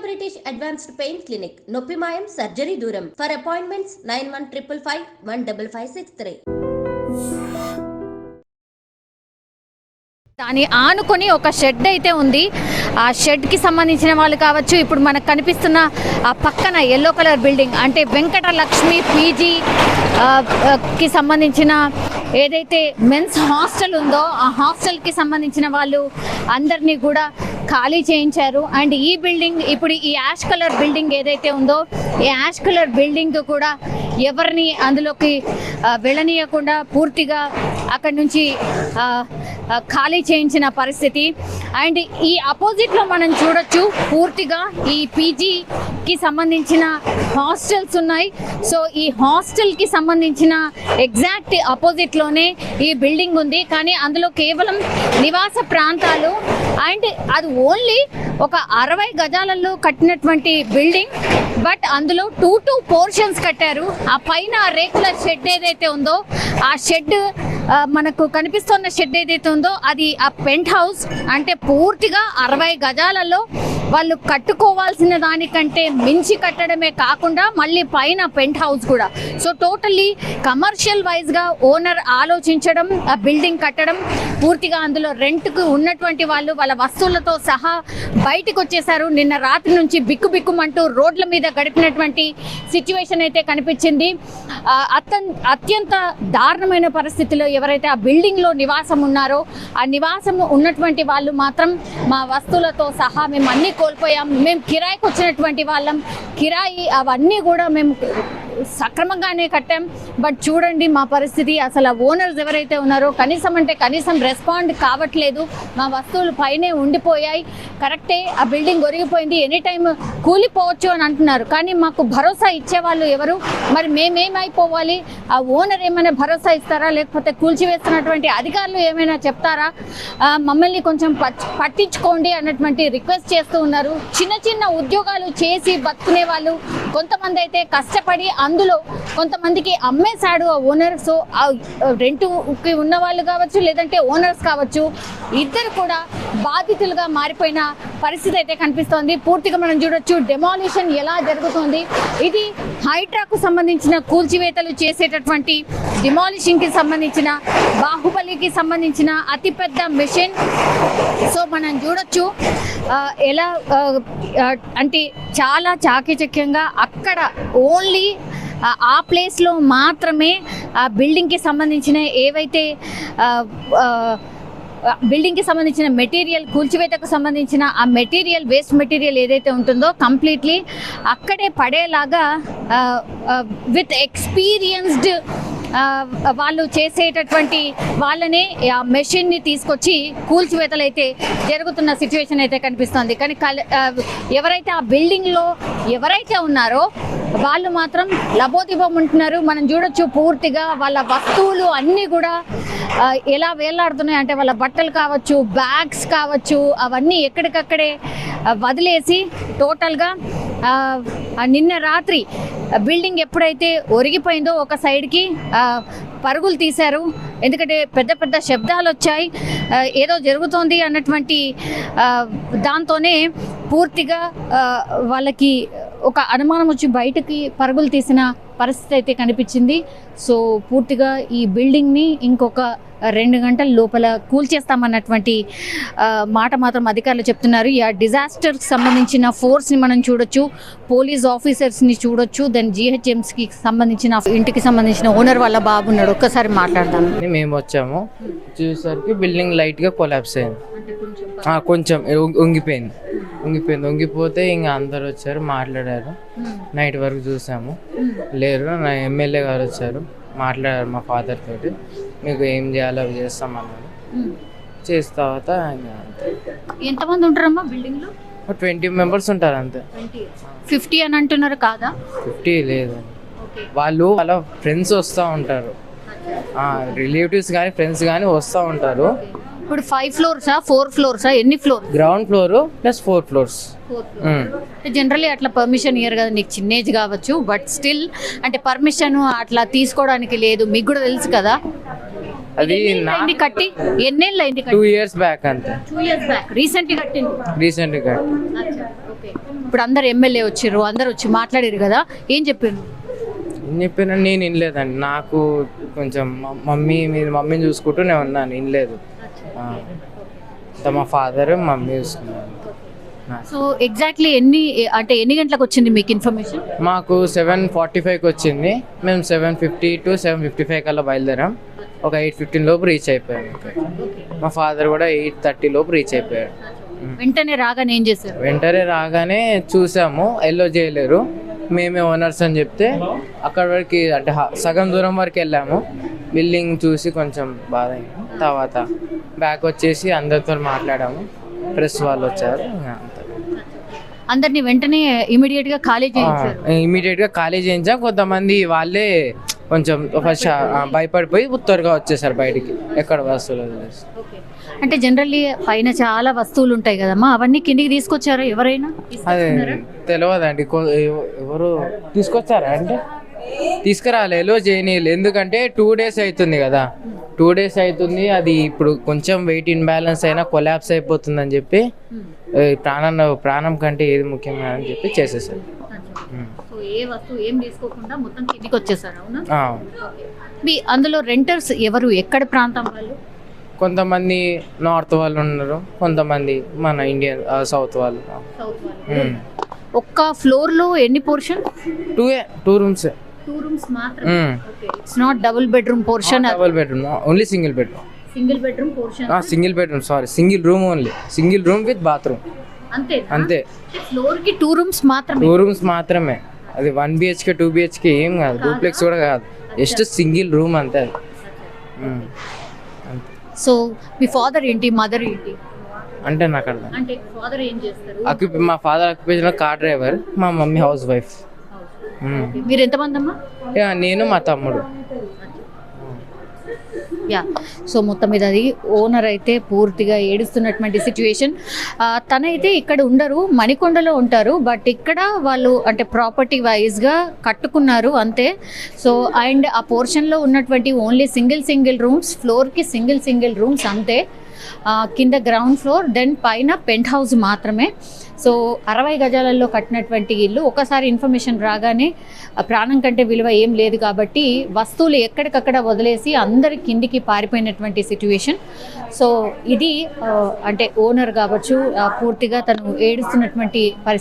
British Advanced Pain Clinic, Noppimayam Surgery Duram. For appointments 9155515563. దాని ఆనుకొని ఒక షెడ్ అయితే ఉంది. ఆ షెడ్కి సంబంధించిన వాళ్ళు కావచ్చు. ఇప్పుడు మనకు కనిపిస్తున్న ఆ పక్కన ఎల్లో కలర్ బిల్డింగ్ అంటే వెంకటలక్ష్మి పీజీ కి సంబంధించిన ఏదైతే మెన్స్ హాస్టల్ ఉందో ఆ హాస్టల్కి సంబంధించిన వాళ్ళు అందరినీ కూడా ఖాళీ చేయించారు. అండ్ ఈ బిల్డింగ్ ఇప్పుడు ఈ యాష్ కలర్ బిల్డింగ్ ఏదైతే ఉందో ఈ యాష్ కలర్ బిల్డింగ్ కూడా ఎవరిని అందులోకి వెళ్ళనీయకుండా పూర్తిగా అక్కడి నుంచి ఖాళీ చేయించిన పరిస్థితి. అండ్ ఈ అపోజిట్లో మనం చూడొచ్చు పూర్తిగా ఈ పీజీకి సంబంధించిన హాస్టల్స్ ఉన్నాయి. సో ఈ హాస్టల్కి సంబంధించిన ఎగ్జాక్ట్ అపోజిట్లోనే ఈ బిల్డింగ్ ఉంది. కానీ అందులో కేవలం నివాస ప్రాంతాలు అండ్ అది ఓన్లీ ఒక 60 గజాలలో కట్టినటువంటి బిల్డింగ్. బట్ అందులో 2 పోర్షన్స్ కట్టారు. ఆ పైన రేకుల షెడ్ ఏదైతే ఉందో ఆ షెడ్ మనకు కనిపిస్తున్న షెడ్ ఏదైతే ఉందో అది ఆ పెంట్ హౌస్ అంటే పూర్తిగా 60 గజాలలో వాళ్ళు కట్టుకోవాల్సిన దానికంటే మించి కట్టడమే కాకుండా మళ్ళీ పైన పెంట్ హౌస్ కూడా. సో టోటల్లీ కమర్షియల్ వైజ్గా ఓనర్ ఆలోచించడం ఆ బిల్డింగ్ కట్టడం పూర్తిగా అందులో రెంట్కు ఉన్నటువంటి వాళ్ళు వాళ్ళ వస్తువులతో సహా బయటకు వచ్చేసారు. నిన్న రాత్రి నుంచి బిక్కుబిక్కుమంటూ రోడ్ల మీద గడిపినటువంటి సిచ్యువేషన్ అయితే కనిపించింది. అత్యంత దారుణమైన పరిస్థితిలో ఎవరైతే ఆ బిల్డింగ్లో నివాసం ఉన్నారో ఆ నివాసం ఉన్నటువంటి వాళ్ళు మాత్రం మా వస్తువులతో సహా మేము అన్నీ కోల్పోయాం, మేము కిరాయికి వచ్చినటువంటి వాళ్ళం, కిరాయి అవన్నీ కూడా మేము సక్రమంగానే కట్టాం. బట్ చూడండి మా పరిస్థితి. అసలు ఓనర్స్ ఎవరైతే ఉన్నారో కనీసం రెస్పాండ్ కావట్లేదు. మా వస్తువులు పైనే ఉండిపోయాయి. కరెక్టే ఆ బిల్డింగ్ ఒరిగిపోయింది, ఎనీ టైం కూలిపోవచ్చు అని అంటున్నారు. కానీ మాకు భరోసా ఇచ్చేవాళ్ళు ఎవరు? మరి మేమేమైపోవాలి? ఆ ఓనర్ ఏమైనా భరోసా ఇస్తారా? లేకపోతే కూల్చివేస్తున్నటువంటి అధికారులు ఏమైనా చెప్తారా? మమ్మల్ని కొంచెం పట్టించుకోండి అన్నటువంటి రిక్వెస్ట్ చేస్తూ ఉన్నారు. చిన్న చిన్న ఉద్యోగాలు చేసి బతుకునే వాళ్ళు కొంతమంది అయితే కష్టపడి అందులో కొంతమందికి అమ్మేశాడు ఆ ఓనర్. సో రెంటుకి ఉన్న వాళ్ళు కావచ్చు లేదంటే ఓనర్స్ కావచ్చు ఇద్దరు కూడా బాధితులుగా మారిపోయిన పరిస్థితి అయితే కనిపిస్తోంది. పూర్తిగా మనం చూడొచ్చు డెమాలిషన్ ఎలా జరుగుతుంది. ఇది హైడ్రాకు సంబంధించిన కూల్చివేతలు చేసేటటువంటి డిమాలిషింగ్కి సంబంధించిన బాహుబలికి సంబంధించిన అతిపెద్ద మిషన్. సో మనం చూడొచ్చు ఎలా అంటే చాలా చాకచక్యంగా అక్కడ ఓన్లీ ఆ ప్లేస్లో మాత్రమే ఆ బిల్డింగ్కి సంబంధించిన ఏవైతే బిల్డింగ్కి సంబంధించిన మెటీరియల్ కూల్చివేతకు సంబంధించిన ఆ మెటీరియల్ వేస్ట్ మెటీరియల్ ఏదైతే ఉంటుందో కంప్లీట్లీ అక్కడే పడేలాగా విత్ ఎక్స్పీరియన్స్డ్ వాళ్ళు చేసేటటువంటి వాళ్ళనే ఆ మెషిన్ని తీసుకొచ్చి కూల్చివేతలు అయితే జరుగుతున్న సిచ్యువేషన్ అయితే కనిపిస్తుంది. కానీ ఎవరైతే ఆ బిల్డింగ్లో ఎవరైతే ఉన్నారో వాళ్ళు మాత్రం లబోదిబం ఉంటున్నారు. మనం చూడొచ్చు పూర్తిగా వాళ్ళ వస్తువులు అన్నీ కూడా ఎలా వేలాడుతున్నాయి అంటే వాళ్ళ బట్టలు కావచ్చు, బ్యాగ్స్ కావచ్చు, అవన్నీ ఎక్కడికక్కడే వదిలేసి టోటల్గా నిన్న రాత్రి బిల్డింగ్ ఎప్పుడైతే ఒరిగిపోయిందో ఒక సైడ్కి పరుగులు తీశారు. ఎందుకంటే పెద్ద పెద్ద శబ్దాలు వచ్చాయి, ఏదో జరుగుతోంది అన్నటువంటి దాంతోనే పూర్తిగా వాళ్ళకి ఒక అనుమానం వచ్చి బయటకి పరుగులు తీసిన పరిస్థితి అయితే కనిపించింది. సో పూర్తిగా ఈ బిల్డింగ్ని ఇంకొక 2 గంటల లోపల కూల్చేస్తామన్నటువంటి మాట మాత్రం అధికారులు చెప్తున్నారు. ఈ డిజాస్టర్కి సంబంధించిన ఫోర్స్ని మనం చూడొచ్చు, పోలీస్ ఆఫీసర్స్ని చూడొచ్చు, దెన్ GHMSకి సంబంధించిన ఇంటికి సంబంధించిన ఓనర్ వాళ్ళ బాబు ఉన్నాడు. ఒక్కసారి మాట్లాడదాం. మేము వచ్చాము చూసేసరికి బిల్డింగ్ లైట్గా కొలాప్స్ అయింది, కొంచెం ఉంగిపోతే ఇంకా అందరు వచ్చారు, మాట్లాడారు. నైట్ వరకు చూసాము, లేరు. నా ఎమ్మెల్యే గారు వచ్చారు, మాట్లాడారు మా ఫాదర్ తోటి. మీకు ఏం చేయాలో అవి చేస్తామన్నారు. చేసిన తర్వాత ఎంతమంది ఉంటారమ్మా బిల్డింగ్లో? 20 మెంబర్స్ ఉంటారు అంతే. 50 అని అంటున్నారు కాదా? 50 లేదు, వాళ్ళు వాళ్ళ ఫ్రెండ్స్ వస్తూ ఉంటారు, రిలేటివ్స్ కానీ ఫ్రెండ్స్ కానీ వస్తూ ఉంటారు. ఇప్పుడు 5 ఫ్లోర్సా 4 ఫ్లోర్సా ఎన్ని floor? Ground floor plus 4 floors. Generally అట్లా పర్మిషన్ ఇయ్యరు కదా, నీకు చిన్న ఏజ్ కావచ్చు, బట్ స్టిల్ అంటే పర్మిషన్ అట్లా తీసుకోవడానికి లేదు, మీకు కూడా తెలుసు కదా. అది కట్టి ఎన్నేళ్ళు అయింది? 2 years బ్యాక్ అంతే. 2 years బ్యాక్ రీసెంట్గా కట్టింది. ఇప్పుడు అందరు ఎమ్మెల్యే వచ్చారు, అందరు వచ్చి మాట్లాడారు కదా, ఏం చెప్పారు? ఏం చెప్పినా నేను వినలేదండి. నాకు కొంచెం మమ్మీని చూసుకుంటూ నేను ఉన్నాను, వినలేదు. మా ఫాదర్ మమ్మీ చూసుకున్నాను. సో ఎగ్జాక్ట్లీ ఎన్ని గంటలకు వచ్చింది మీకు ఇన్ఫర్మేషన్? మాకు 7:45కి వచ్చింది. మేము 7:50 to 7:55 కల్లా బయలుదేరాం. ఒక 8:15 లోపు రీచ్ అయిపోయాం. మా ఫాదర్ కూడా 8:30 లోపు రీచ్ అయిపోయాడు. వెంటనే రాగానే ఏం చేశారు? వెంటనే రాగానే చూసాము, ఎల్లో చేయలేరు, మేమే ఓనర్స్ అని చెప్తే అక్కడ వరకు అంటే సగం దూరం వరకు వెళ్ళాము. బిల్డింగ్ చూసి కొంచెం బాధ అయింది. తర్వాత బ్యాక్ వచ్చేసి అందరితో మాట్లాడాము. ప్రెస్ వాళ్ళు వచ్చారు. అందరినీ వెంటనే ఇమీడియట్గా ఖాళీ చేయించాం. కొంతమంది వాళ్ళే కొంచెం ఫస్ట్ భయపడిపోయి త్వరగా వచ్చేసారు బయటికి, ఎక్కడ వస్తువులు వదిలేసి. అంటే జనరల్లీ పైన చాలా వస్తువులు ఉంటాయి కదమ్మా, అవన్నీ కిందికి తీసుకొచ్చారా ఎవరైనా? అదే తెలియదండి, ఎవరు తీసుకొచ్చారా అంటే తీసుకురాలే, ఎలో చేయనీయలేదు. ఎందుకంటే 2 days అవుతుంది కదా, 2 days అవుతుంది. అది ఇప్పుడు కొంచెం వెయిట్ ఇన్బ్యాలెన్స్ అయినా కొలాప్స్ అయిపోతుందని చెప్పి ప్రాణం కంటే ఏది ముఖ్యంగా అని చెప్పి చేసేసారు. ఏ వస్తువు ఏం తీసుకోకుండా మొత్తం కిందికి వచ్చేసారు. అవునా? మీ అందులో రెంటర్స్ ఎవరు, ఎక్కడ ప్రాంతం వాళ్ళు? కొంతమంది నార్త్ వాళ్ళు ఉన్నారు, కొంతమంది మన ఇండియన్ సౌత్ వాళ్ళు. ఒక్క ఫ్లోర్ లో ఎన్ని పోర్షన్? 2 rooms. 2 rooms మాత్రమే. It's not double bedroom portion. Double bedroom, only single bedroom. Single bedroom portion. Single bedroom, sorry, single room only. Single room with bathroom. అంతే. ఫ్లోర్ కి 2 rooms మాత్రమే. 2 rooms మాత్రమే. అది 1 BHK 2 BHK ఏం కాదు, duplex కూడా కాదు, జస్ట్ సింగిల్ రూమ్ అంతే. సో మీ ఫాదర్ ఏంటి, మదర్ ఏంటి? అంటే నాకు అర్థం. అంటే ఫాదర్ ఏం చేస్తారు? మా ఫాదర్ ఆక్యుపేషన్ కార్ డ్రైవర్, మా మమ్మీ హౌస్ వైఫ్. మీరు ఎంతమంది అమ్మా? నేను మా తమ్ముడు. సో మొత్తం మీద అది ఓనర్ అయితే పూర్తిగా ఏడుస్తున్నటువంటి సిచ్యువేషన్. తనైతే ఇక్కడ ఉండరు, మణికొండలో ఉంటారు, బట్ ఇక్కడ వాళ్ళు అంటే ప్రాపర్టీ వైజ్గా కట్టుకున్నారు అంతే. సో అండ్ ఆ పోర్షన్లో ఉన్నటువంటి ఓన్లీ సింగిల్ రూమ్స్, ఫ్లోర్కి సింగిల్ రూమ్స్ అంతే. కింద గ్రౌండ్ ఫ్లోర్, దెన్ పైన పెంట్ హౌస్ మాత్రమే. సో 60 గజాలలో కట్టినటువంటి ఇల్లు. ఒకసారి ఇన్ఫర్మేషన్ రాగానే ప్రాణం కంటే విలువ ఏం లేదు కాబట్టి వస్తువులు ఎక్కడికక్కడ వదిలేసి అందరి కిందికి పారిపోయినటువంటి సిచ్యువేషన్. సో ఇది అంటే ఓనర్ కావచ్చు, పూర్తిగా తను ఏడుస్తున్నటువంటి పరిస్థితి.